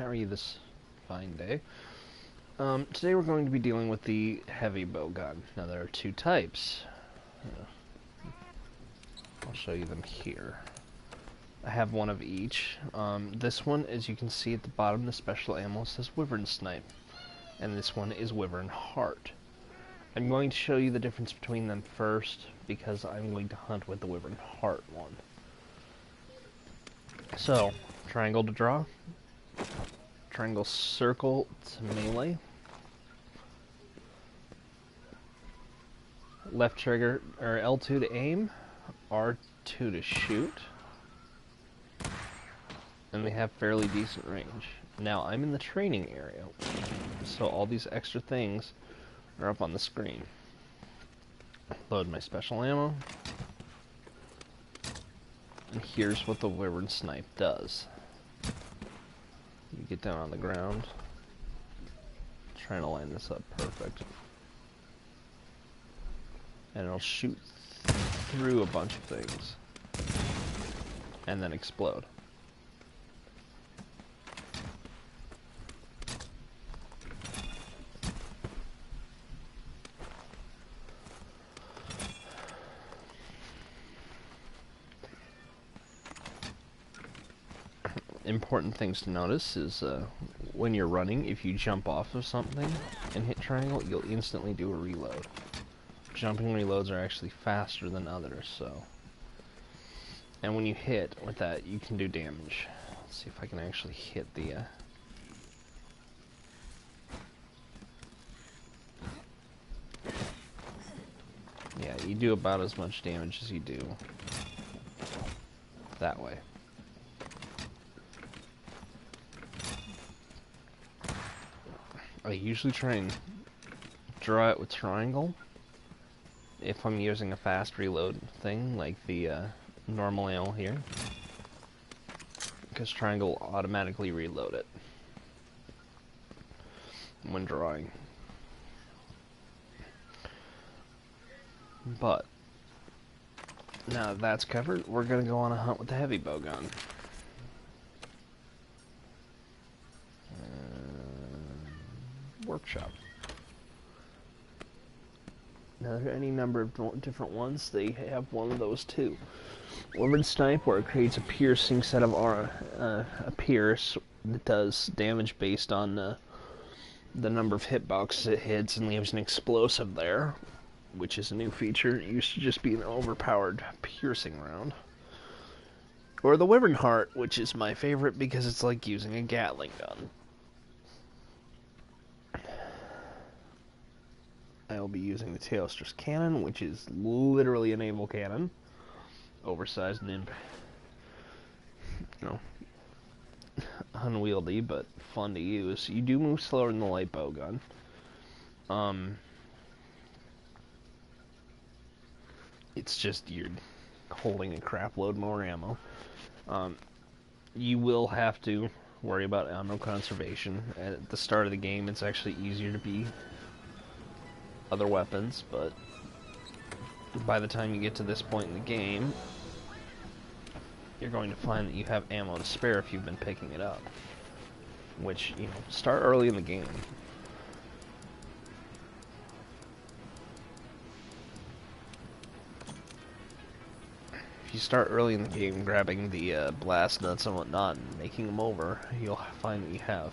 How are you this fine day? Today we're going to be dealing with the heavy bowgun. Now there are two types. Uh, I'll show you them here. I have one of each. This one, as you can see at the bottom, the special ammo says Wyvern Snipe. And this one is Wyvern Heart. I'm going to show you the difference between them first, because I'm going to hunt with the Wyvern Heart one. So, triangle to draw. Triangle circle to melee. Left trigger, or L2 to aim, R2 to shoot. And they have fairly decent range. Now, I'm in the training area, so all these extra things are up on the screen. Load my special ammo. And here's what the Wyvern Snipe does. You get down on the ground. Trying to line this up perfect. And it'll shoot through a bunch of things. And then explode. Important things to notice is when you're running, if you jump off of something and hit triangle, you'll instantly do a reload. Jumping reloads are actually faster than others, so. And when you hit with that, you can do damage. Let's see if I can actually hit the. Yeah, you do about as much damage as you do that way. I usually try and draw it with triangle if I'm using a fast reload thing like the normal ammo here, because triangle will automatically reload it when drawing. But now that that's covered, we're going to go on a hunt with the heavy bowgun. Workshop. Now there are any number of different ones. They have one of those too. Wyvern Snipe, where it creates a piercing set of a pierce that does damage based on the number of hitboxes it hits and leaves an explosive there, which is a new feature. It used to just be an overpowered piercing round. Or the Wyvern Heart, which is my favorite because it's like using a Gatling gun. I'll be using the Tailstress Cannon, which is literally a naval cannon. Oversized and, unwieldy, but fun to use. You do move slower than the light bowgun. It's just you're holding a crap load more ammo. You will have to worry about ammo conservation. At the start of the game, it's actually easier to be other weapons, but by the time you get to this point in the game, you're going to find that you have ammo to spare if you've been picking it up. Which, start early in the game. If you start early in the game grabbing the blast nuts and whatnot and making them over, you'll find that you have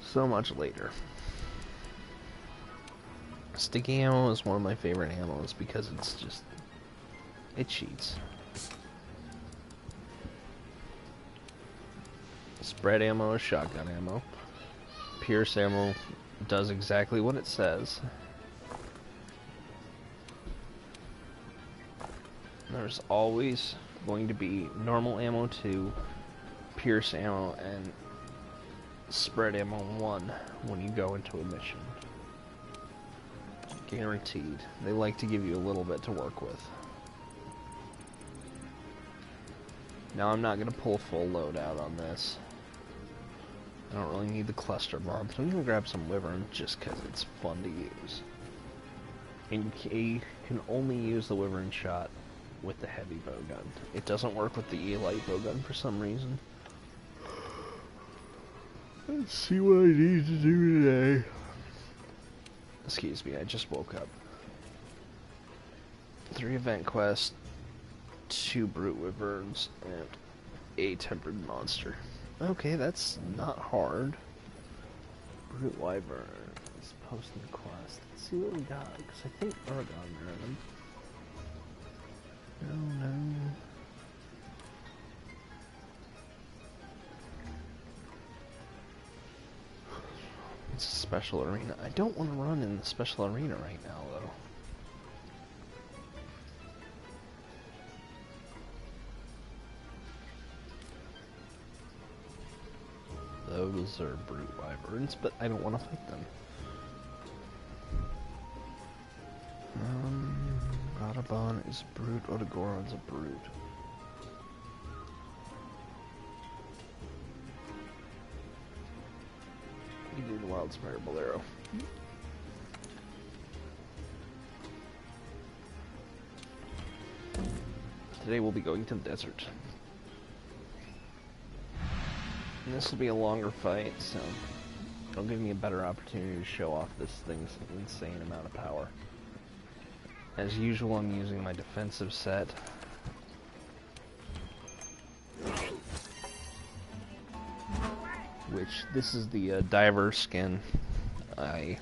so much later. Sticky ammo is one of my favorite ammos because it cheats. Spread ammo is shotgun ammo. Pierce ammo does exactly what it says. There's always going to be normal ammo 2, pierce ammo, and spread ammo 1 when you go into a mission. Guaranteed. They like to give you a little bit to work with. Now I'm not going to pull full load out on this. I don't really need the cluster bomb, so I'm going to grab some Wyvern just because it's fun to use. And you can only use the Wyvern shot with the heavy bowgun. It doesn't work with the light bowgun for some reason. Let's see what I need to do today. Excuse me, I just woke up. 3 event quests, 2 brute wyverns, and a tempered monster. Okay, that's not hard. Brute wyvern is posting the quest. Let's see what we got, because I think Aragon ran them. No. It's a special arena. I don't want to run in the special arena right now, though. Those are brute wyverns, but I don't want to fight them. Radabon is brute, Otagoron's a brute. You do the wild spider bolero. Today we'll be going to the desert. And this will be a longer fight, so it'll give me a better opportunity to show off this thing's insane amount of power. As usual, I'm using my defensive set. Which, this is the diver skin. I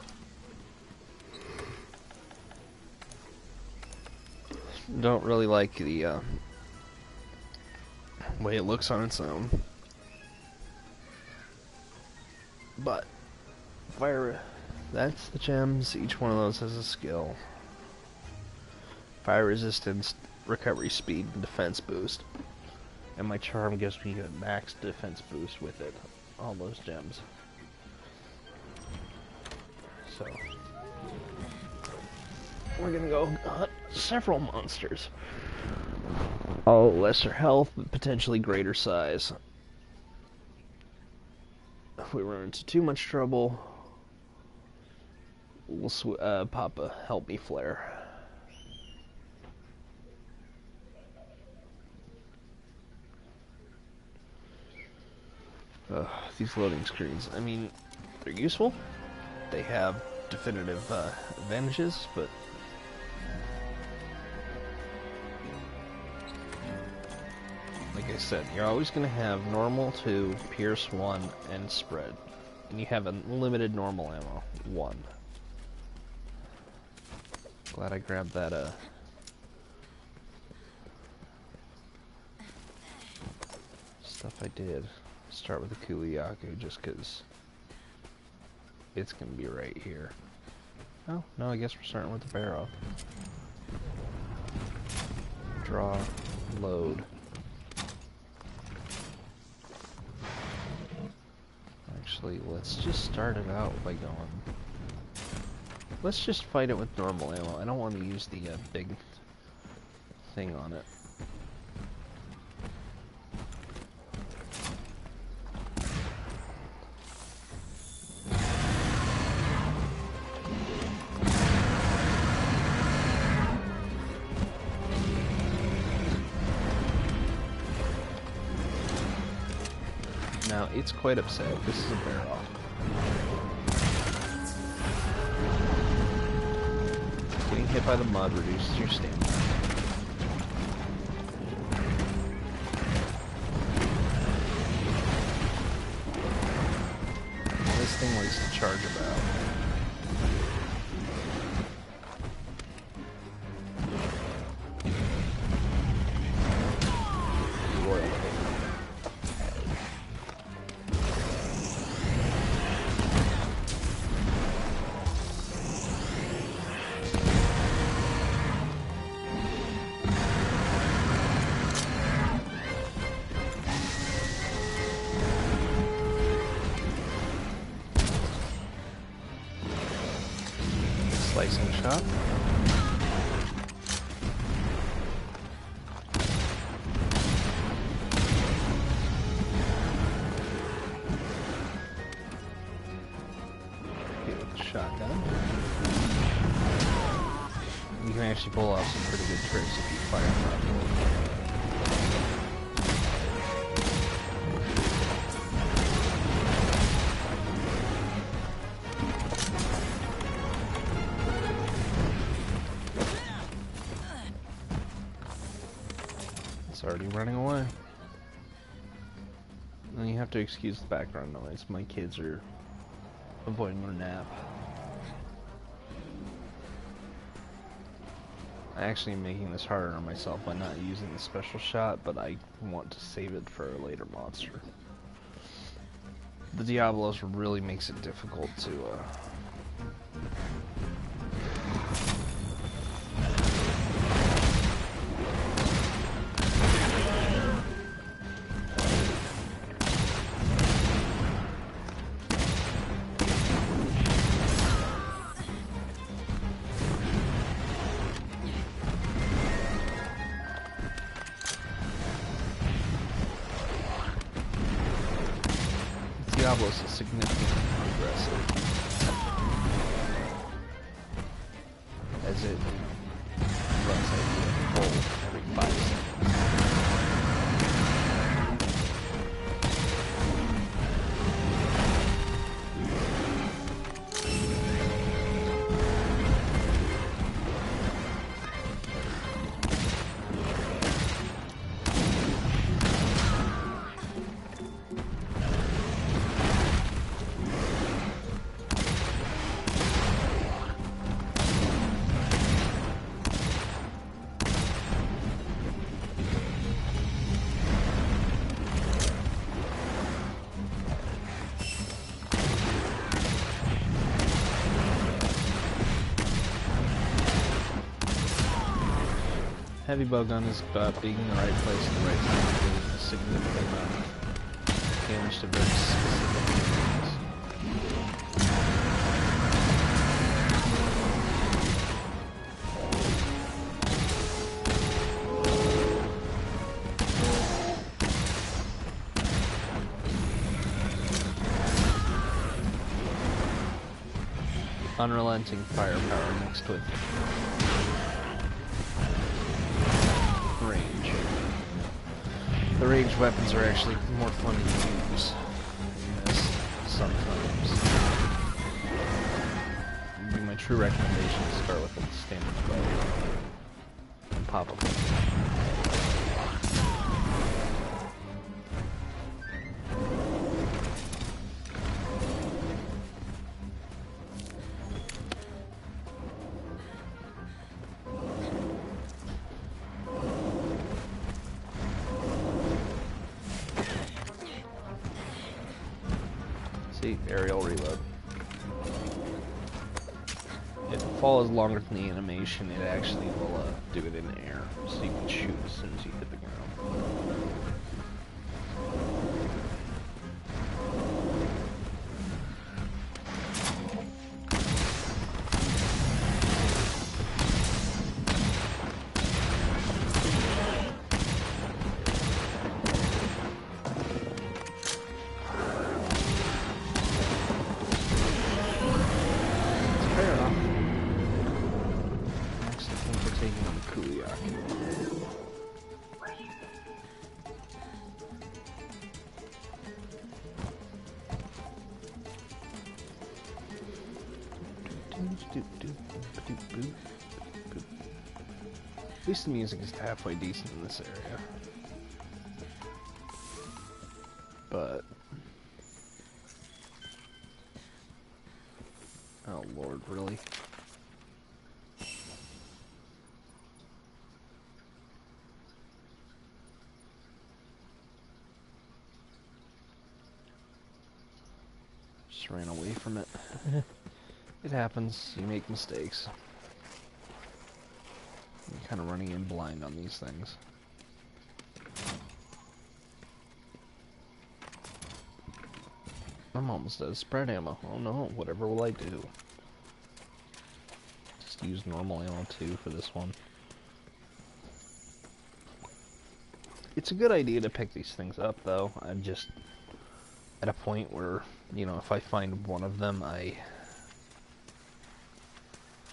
don't really like the way it looks on its own. But, fire, that's the gems. Each one of those has a skill. Fire resistance, recovery speed, and defense boost. And my charm gives me a max defense boost with it. All those gems. So, we're gonna go hunt several monsters. All lesser health, but potentially greater size. If we run into too much trouble, we'll pop a help me flare. These loading screens, I mean, they're useful. They have definitive advantages, but like I said, you're always going to have normal 2, pierce 1, and spread. And you have unlimited normal ammo, 1. Glad I grabbed that, stuff I did. Start with the Kuliyaku just because it's going to be right here. Oh, no, I guess we're starting with the barrow. Draw, load. Actually, let's just start it out by going. Let's just fight it with normal ammo. I don't want to use the big thing on it. Now, it's quite upset. This is a barrel. Getting hit by the mud reduces your stamina. This thing likes to charge about. Slicing shot. Hit with the shotgun. You can actually pull off some pretty good tricks if you fire properly. It's already running away. And you have to excuse the background noise. My kids are avoiding their nap. I actually am making this harder on myself by not using the special shot, but I want to save it for a later monster. The Diablos really makes it difficult to Diablos is significantly more aggressive, as it runs at you full every 5 seconds. Heavy bowgun is about being in the right place at the right time and doing a significant amount of damage to very specific things. Unrelenting firepower mixed with range. The ranged weapons are actually more fun to use, yes, sometimes. Would be my true recommendation to start with a standard bow and pop up. See, aerial reload. If the fall is longer than the animation, it actually will do it in the air, so you can shoot as soon as you hit the ground. At least the music is halfway decent in this area. But oh Lord, really? Just ran away from it. It happens. You make mistakes. I'm kind of running in blind on these things. I'm almost out of spread ammo. Oh no, whatever will I do? Just use normal ammo too for this one. It's a good idea to pick these things up though. I'm just at a point where, you know, if I find one of them, I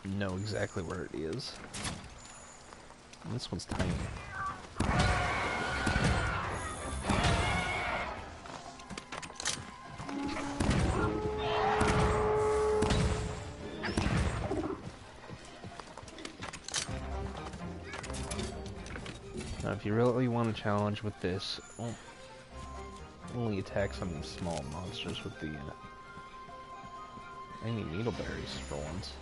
know exactly where it is. And this one's tiny. if you really want to challenge with this, only attack some small monsters with the. I need needleberries for once.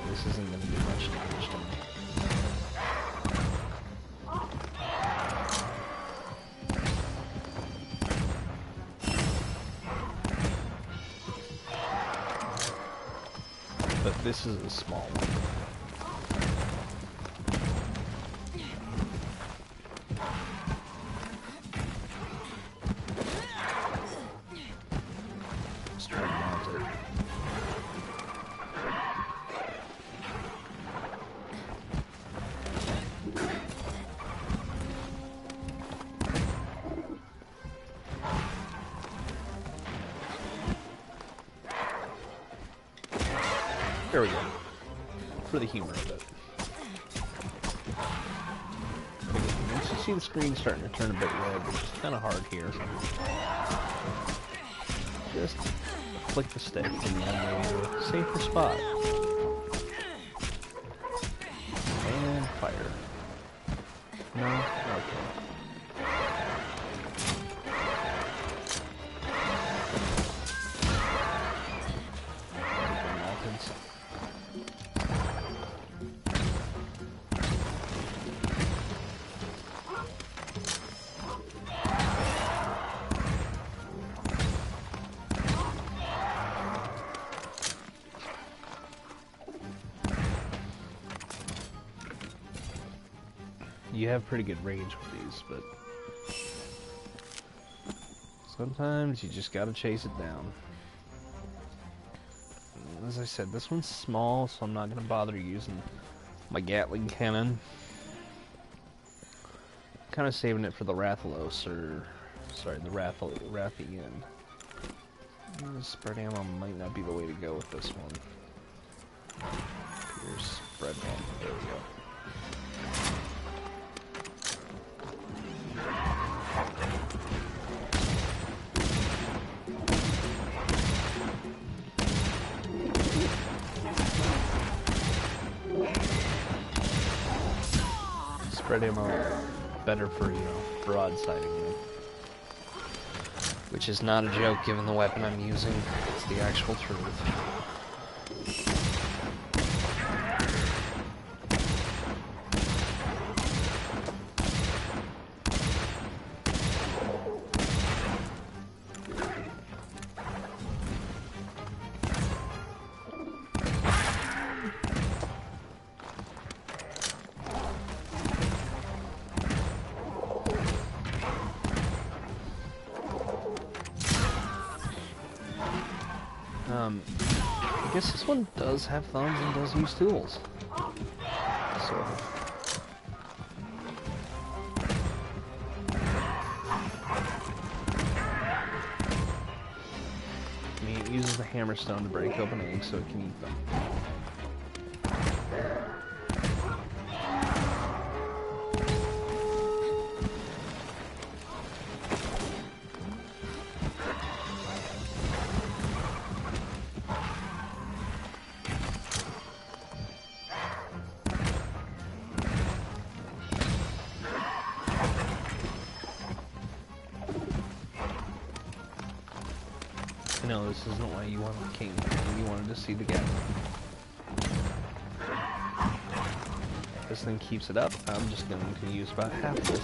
This isn't going to do much damage to me. But this is a small one. Let's try to mount it. There we go. For the humor of it. Once you see the screen starting to turn a bit red, which is kind of hard here, just flick the stick and then go to a safer spot. And fire. No? Okay. You have pretty good range with these, but sometimes you just gotta chase it down. As I said, this one's small, so I'm not gonna bother using my Gatling cannon. Kind of saving it for the Rathalos, or sorry, the Rathian. Spread ammo might not be the way to go with this one. Here's spread ammo. There we go. Spread ammo better for, broadsiding me. Which is not a joke given the weapon I'm using. It's the actual truth. I guess this one does have thumbs and does use tools. Sort of. I mean, it uses the hammerstone to break open eggs so it can eat them. No, this isn't why you wanted the king. You wanted to see the gap. If this thing keeps it up, I'm just going to use about half this.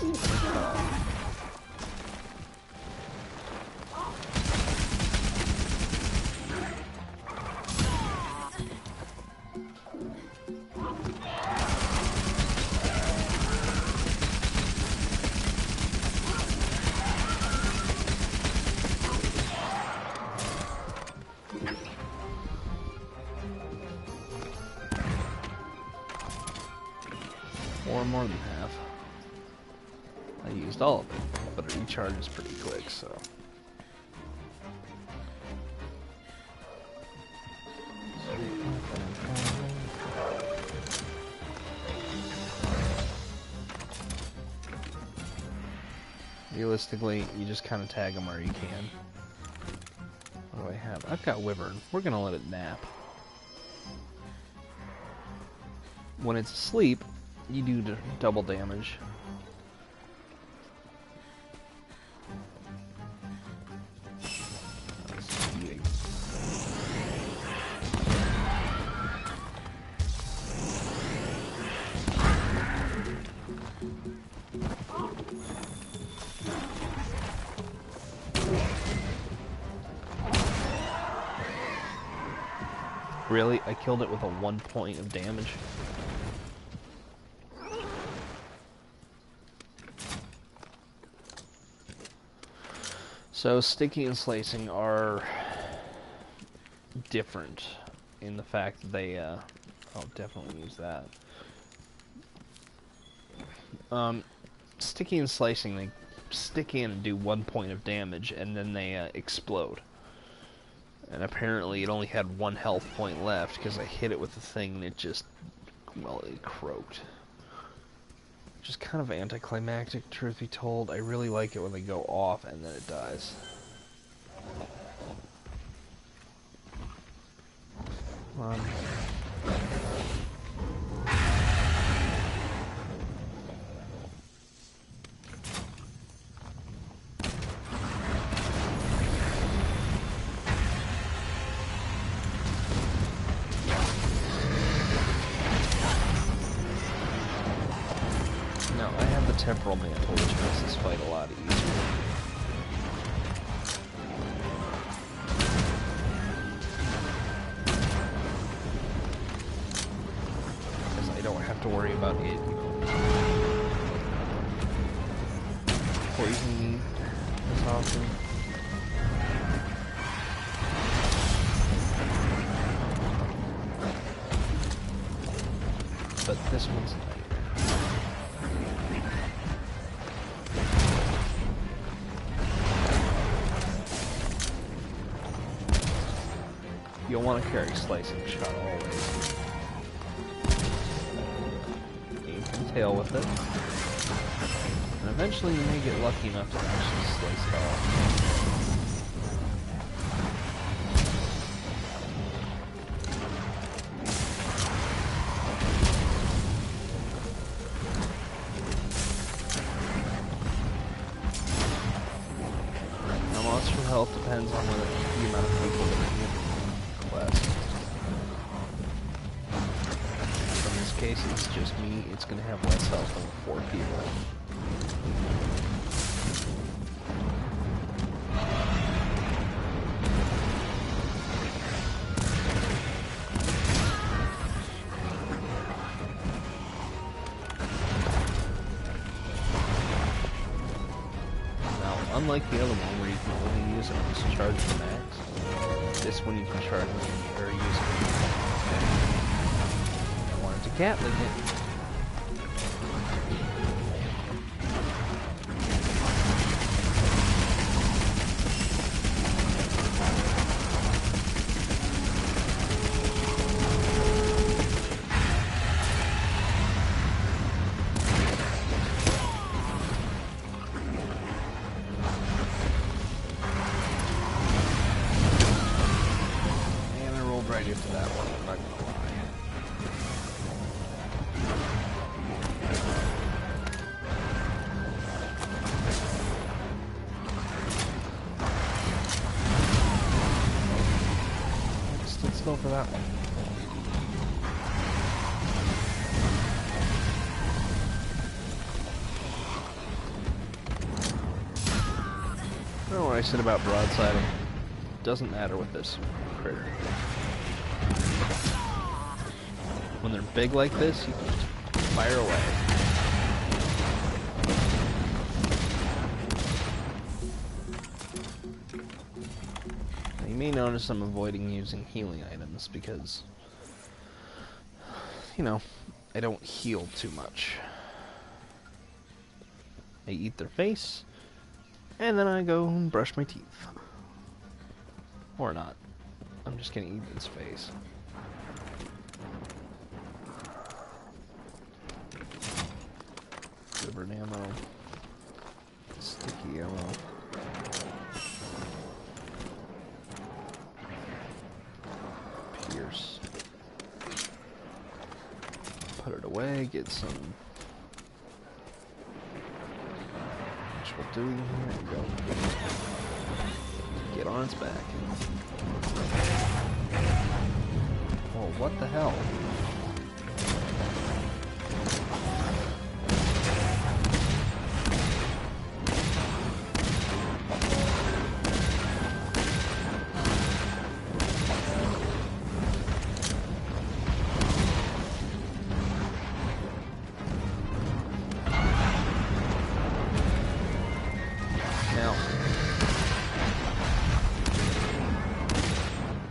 Or more than half. I used all of it, but it recharges pretty quick, so. Realistically, you just kind of tag them where you can. do I have? I've got Wyvern. We're gonna let it nap. When it's asleep, you do double damage. Really? I killed it with a 1 point of damage? So, sticking and slicing are different in the fact that they, I'll definitely use that. Sticking and slicing, they stick in and do 1 point of damage, and then they explode. And apparently it only had 1 health point left, because I hit it with the thing and it just, well, it croaked. Just kind of anticlimactic, truth be told. I really like it when they go off and then it dies. Come on. No, I have the temporal mantle, which makes this fight a lot easier. To worry about it poisoning as often. But this one's lighter. You'll want to carry slicing shot always. Tail with it, and eventually you may get lucky enough to actually slice it off. Now, monster health depends on whether the amount of people that are in the quest. In this case, it's just me, it's going to have less health than 4 people. Now, unlike the other one where you can only use it to charge the max, this one you can charge it or use it. To Gatling it. And I rolled right into that one, I'm not gonna lie. Go for that one. I don't know what I said about broadsiding. Doesn't matter with this critter. When they're big like this, you can just fire away. You may notice I'm avoiding using healing items because, you know, I don't heal too much. I eat their face, and then I go and brush my teeth. Or not. I'm just gonna eat its face. Wyvern ammo. Sticky ammo. Put it away, get some... Which will do. There we go. Get on its back. Oh, what the hell?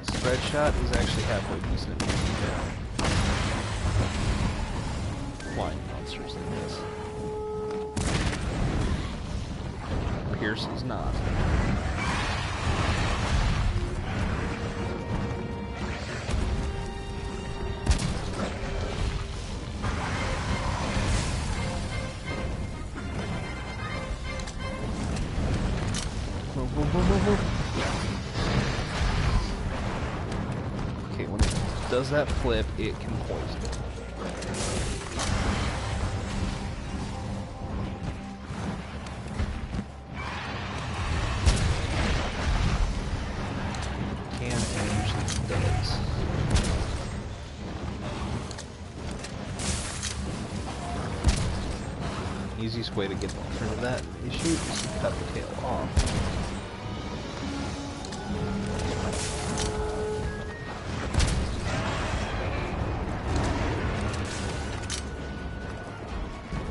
Spread shot is actually halfway decent. Flying monsters like this. Pierce is not. Okay, when it does that flip, it can poison. Can and usually does. Easiest way to get rid of that issue is to cut the tail off.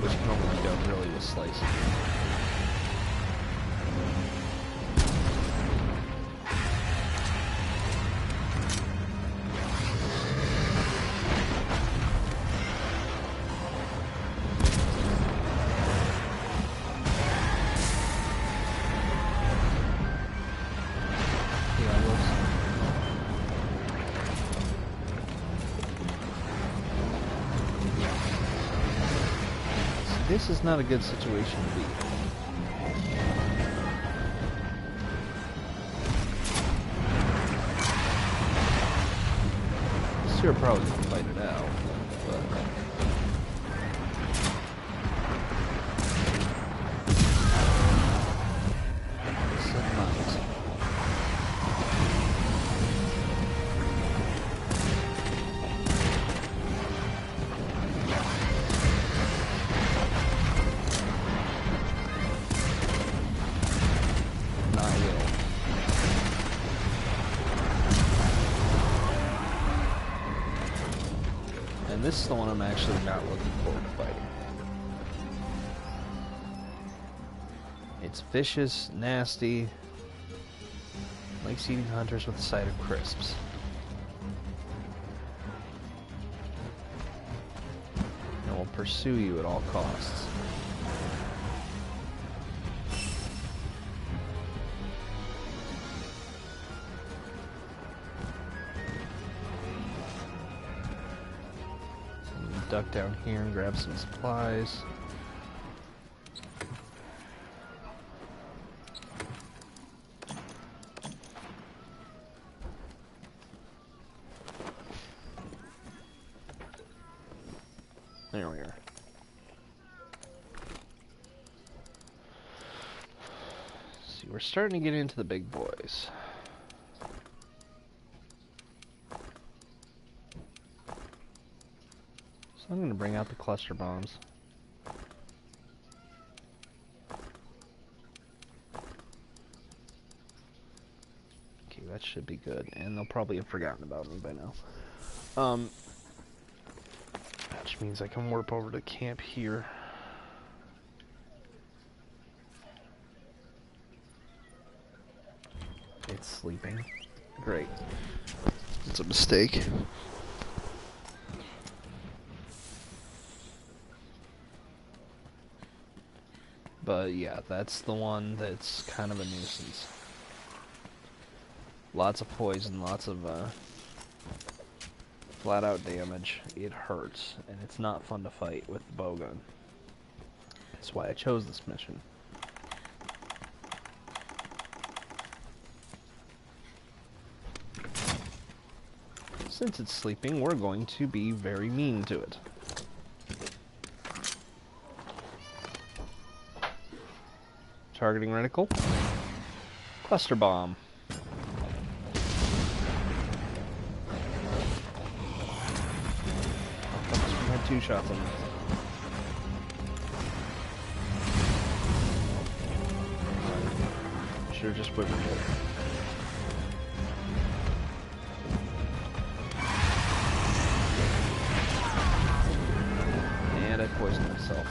Which can only be done really with slicing. This is not a good situation to be. This here probably can fight it out, but... This is not. And this is the one I'm actually not looking forward to fighting. It's vicious, nasty, likes eating hunters with a side of crisps. And will pursue you at all costs. Duck down here and grab some supplies. There we are. See, we're starting to get into the big boys. I'm going to bring out the cluster bombs. Okay, that should be good. And they'll probably have forgotten about me by now. Which means I can warp over to camp here. It's sleeping. Great. It's a mistake. But yeah, that's the one that's kind of a nuisance. Lots of poison, lots of flat out damage. It hurts, and it's not fun to fight with the bowgun. That's why I chose this mission. Since it's sleeping, we're going to be very mean to it. targeting reticle. Cluster bomb. I had 2 shots on it. Should've just whipped it. And I poisoned myself.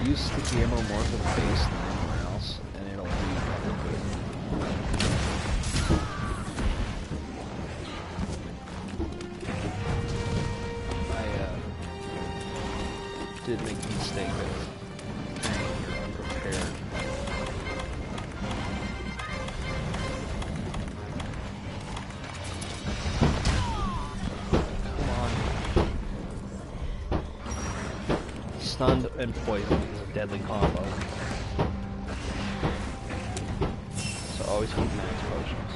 Use sticky ammo more for the base than anywhere else, and it'll be I did make a mistake of you're unprepared. Stunned and poisoned is a deadly combo. So always keep max potions.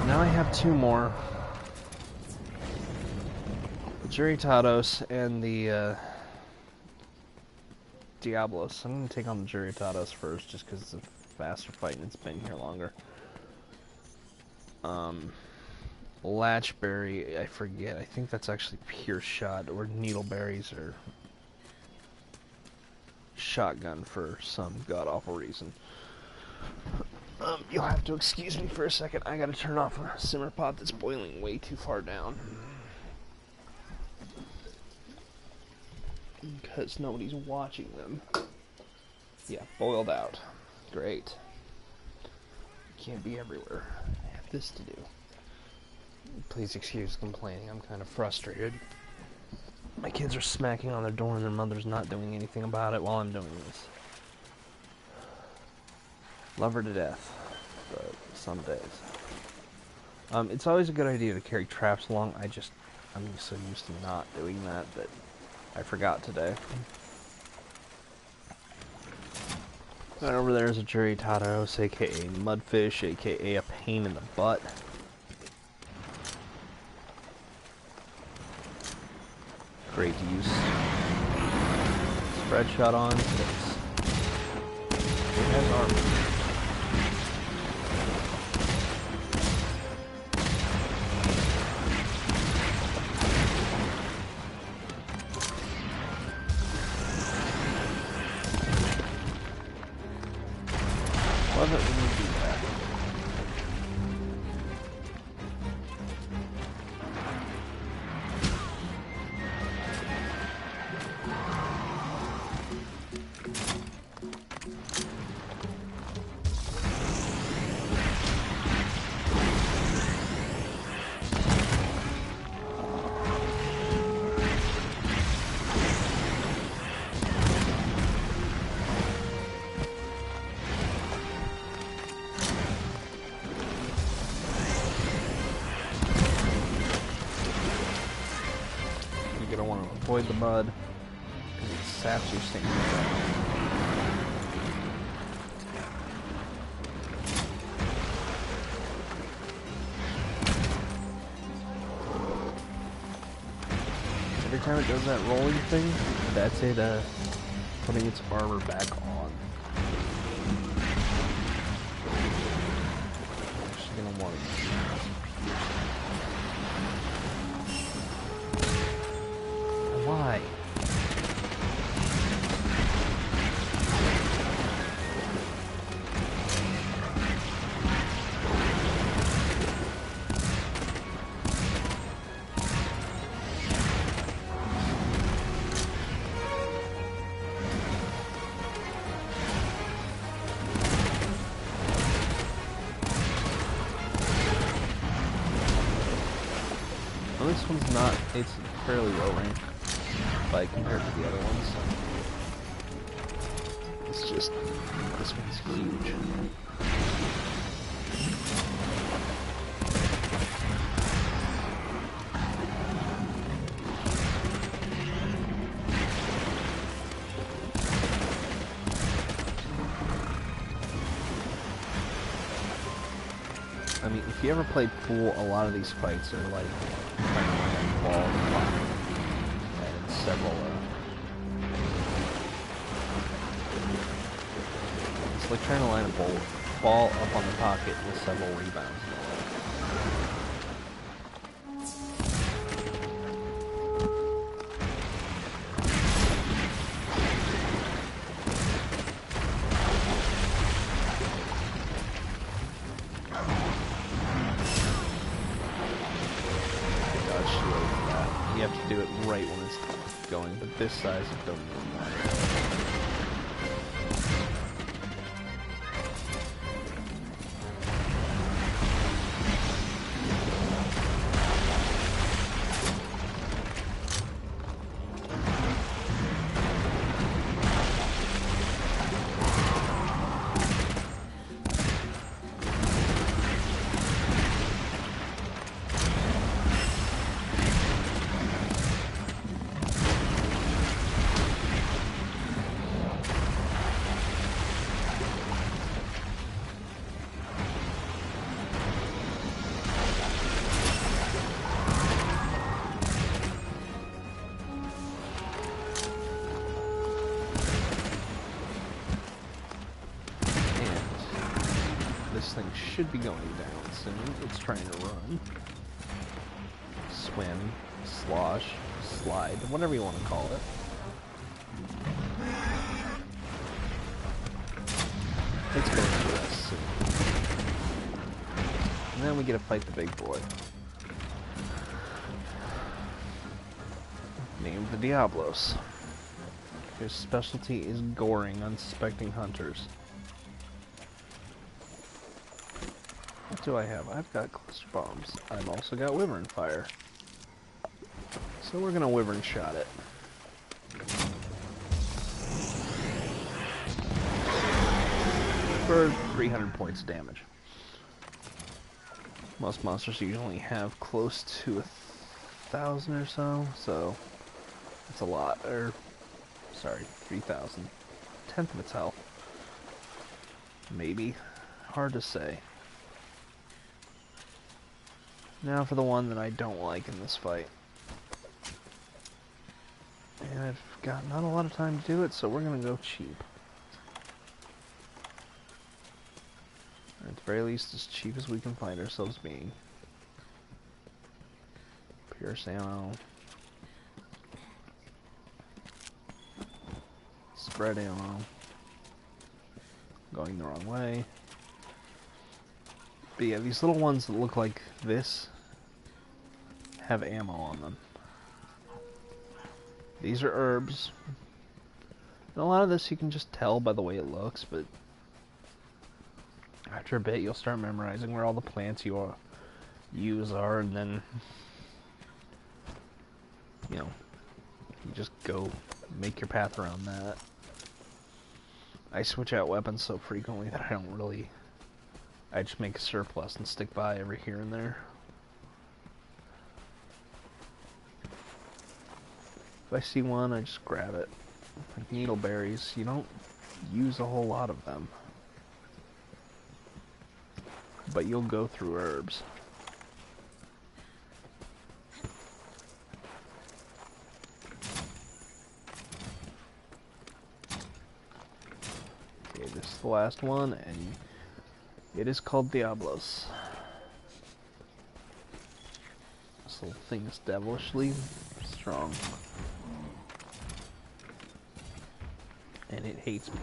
Now I have 2 more. Juritados and the Diablos. I'm going to take on the Juritados first just because it's a faster fight and it's been here longer. Latchberry, I forget. I think that's actually pure shot, or needleberries, or shotgun for some god-awful reason. You'll have to excuse me for a second. I gotta turn off a simmer pot that's boiling way too far down. Because nobody's watching them. Yeah, boiled out. Great. Can't be everywhere. I have this to do. Please excuse complaining. I'm kind of frustrated. My kids are smacking on their door and their mother's not doing anything about it while I'm doing this. Love her to death, but some days. It's always a good idea to carry traps along. I'm so used to not doing that I forgot today. Right over there is a Juritados, aka Mudfish, aka a pain in the butt. Great to use spread shot on, because it has armor. Love it when you do that. You're going to want to avoid the mud because it saps your stamina. Every time it does that rolling thing, that's it putting its armor back on. She's going to want to... Why? this one's not, it's fairly low rank, like, compared to the other ones. It's just, this one's huge. I mean, if you ever played pool, a lot of these fights are like trying to land the ball in the pocket. And several, it's like trying to line a ball up on the pocket with several rebounds. You have to do it right when it's going, but this size it doesn't really matter. This thing should be going down soon. It's trying to run, swim, slosh, slide, whatever you want to call it. It's going to rest soon. And then we get to fight the big boy, named the Diablos. His specialty is goring unsuspecting hunters. What do I have? I've got cluster bombs. I've also got wyvern fire. So we're gonna wyvern shot it. For 300 points of damage. Most monsters usually have close to 1,000 or so that's a lot. Or, sorry, 3,000. Tenth of its health. Maybe. Hard to say. Now for the one that I don't like in this fight. And I've got not a lot of time to do it, so we're gonna go cheap. Or at the very least, as cheap as we can find ourselves being. Pierce ammo. Spread ammo. Going the wrong way. But yeah, these little ones that look like this have ammo on them. These are herbs. And a lot of this you can just tell by the way it looks, but after a bit you'll start memorizing where all the plants you use are, and then, you know, you just go make your path around that. I switch out weapons so frequently that I just make a surplus and stick by every here and there. If I see one, I just grab it. Like needleberries, you don't use a whole lot of them. But you'll go through herbs. Okay, this is the last one, and it is called Diablos. This little thing is devilishly strong. And it hates me.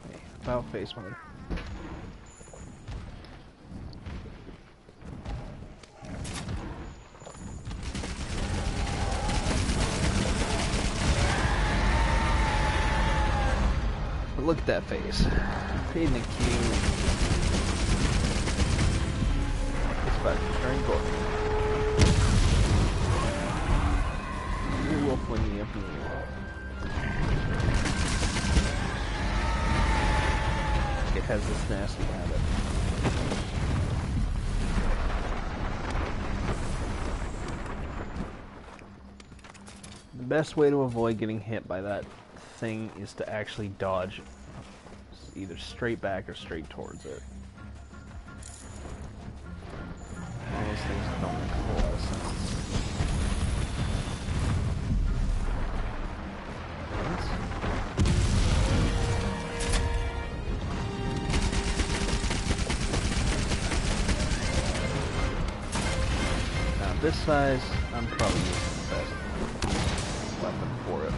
Okay, about face mode. But look at that face. Isn't it cute? but very good. You will fling me up in the air. It has this nasty habit. The best way to avoid getting hit by that thing is to actually dodge either straight back or straight towards it. All those things don't make a whole lot of sense. Now this size, I'm probably using the best weapon for it.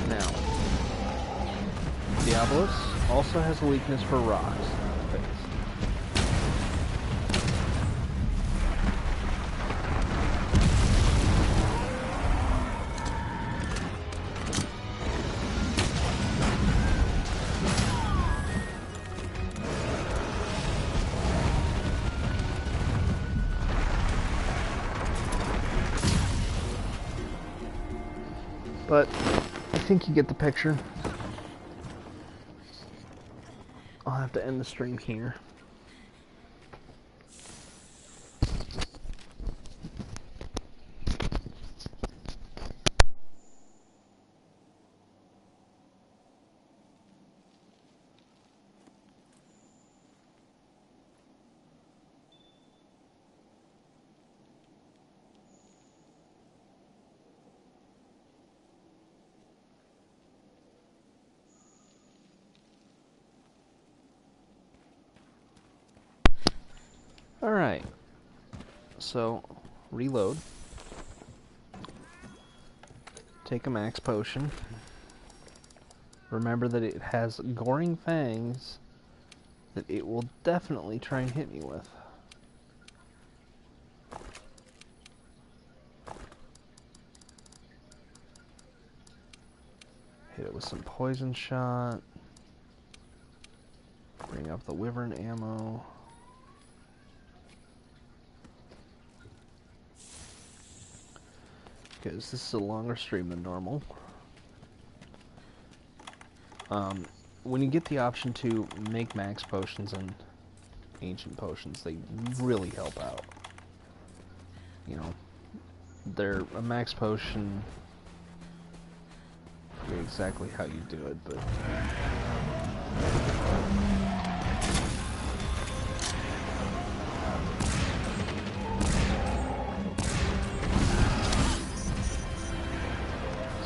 Now, Diablos also has a weakness for rocks. But I think you get the picture. I'll have to end the stream here. Alright, so reload, take a max potion, remember that it has goring fangs that it will definitely try and hit me with. Hit it with some poison shot, bring up the wyvern ammo. Because this is a longer stream than normal. When you get the option to make max potions and ancient potions, they really help out. You know, they're a max potion. I forget exactly how you do it, but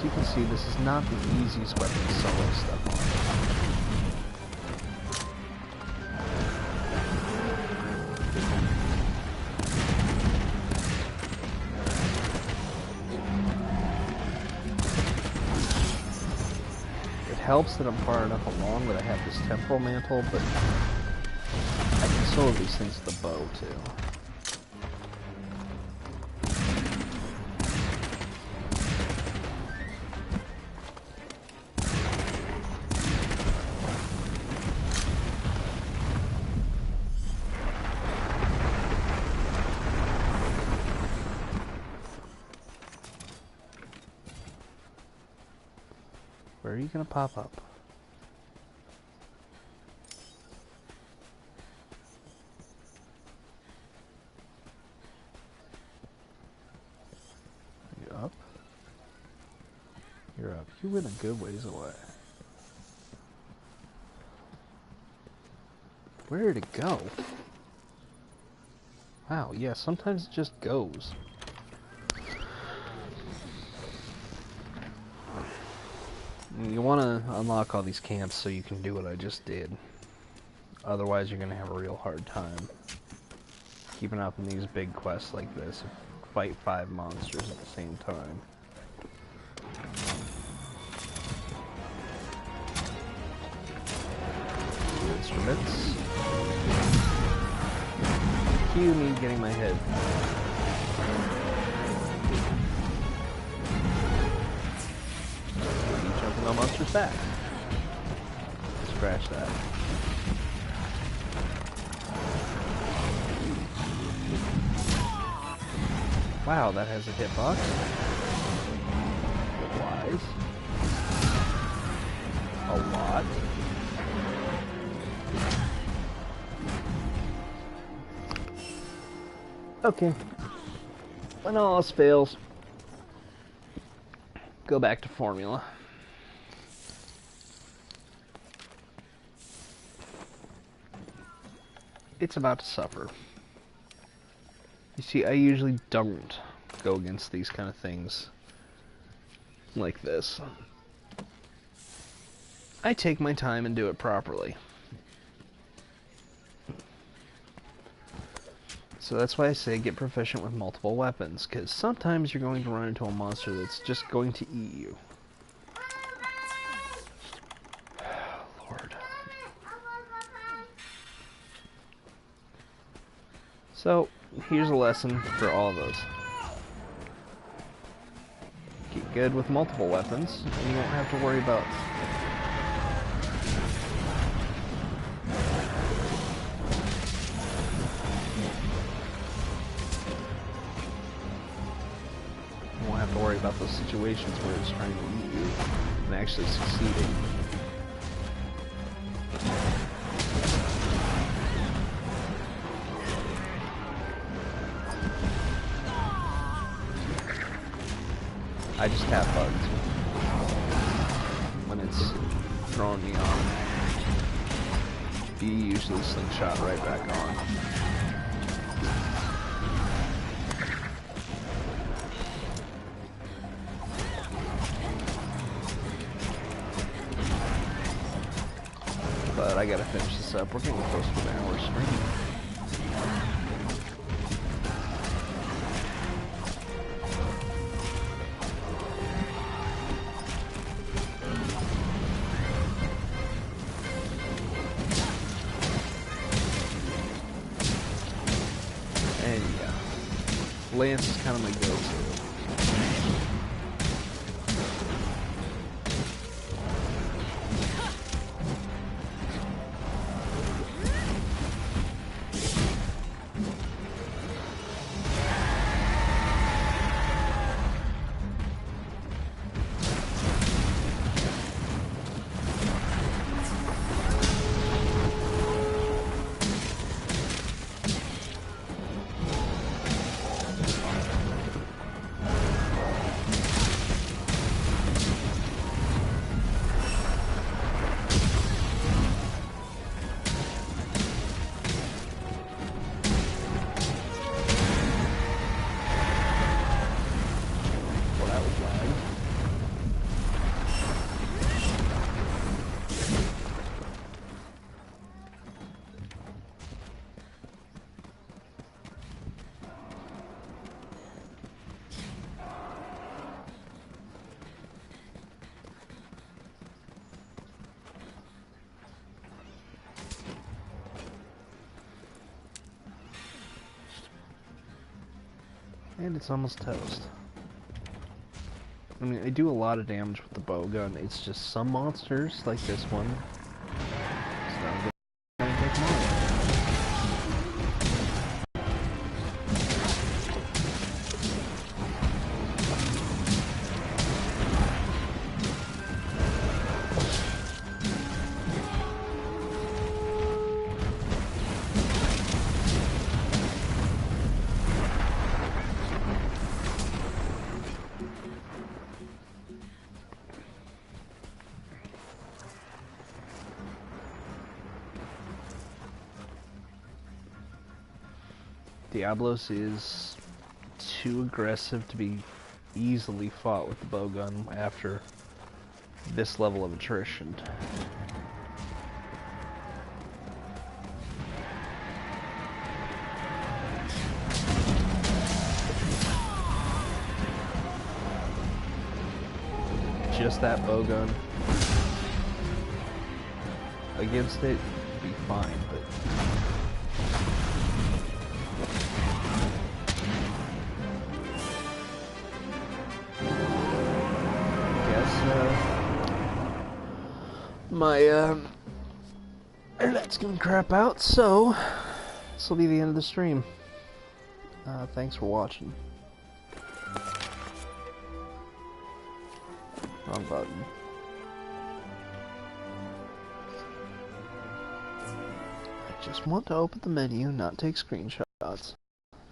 you can see this is not the easiest weapon to solo stuff on. It helps that I'm far enough along that I have this temporal mantle, but I can solo these things with the bow too. Where are you gonna pop up? Are you up? You're up. You went a good ways away. Where did it go? Wow, yeah, sometimes it just goes. You want to unlock all these camps so you can do what I just did. Otherwise, you're going to have a real hard time keeping up in these big quests like this. Fight 5 monsters at the same time. Instruments. Cue me getting my head. Keep jumping on monster's back. Scratch that. Wow, that has a hitbox. Wise. A lot. Okay. When all else fails, go back to formula. It's about to suffer. You see, I usually don't go against these kind of things like this. I take my time and do it properly. So that's why I say get proficient with multiple weapons, because sometimes you're going to run into a monster that's just going to eat you. Lord. So, here's a lesson for all of us. Get good with multiple weapons, and you won't have to worry about those situations where it's trying to eat you and actually succeeding. I just tap bugs when it's throwing me off. You usually slingshot right back on. But I gotta finish this up. We're getting close to an hour stream. And yeah, Lance is kind of my go-to. And it's almost toast. I mean, I do a lot of damage with the bowgun. It's just some monsters, like this one, it's not good. Diablos is too aggressive to be easily fought with the bowgun after this level of attrition. Just that bowgun against it would be fine, but my internet's gonna crap out, so this will be the end of the stream. Thanks for watching. Wrong button. I just want to open the menu, not take screenshots.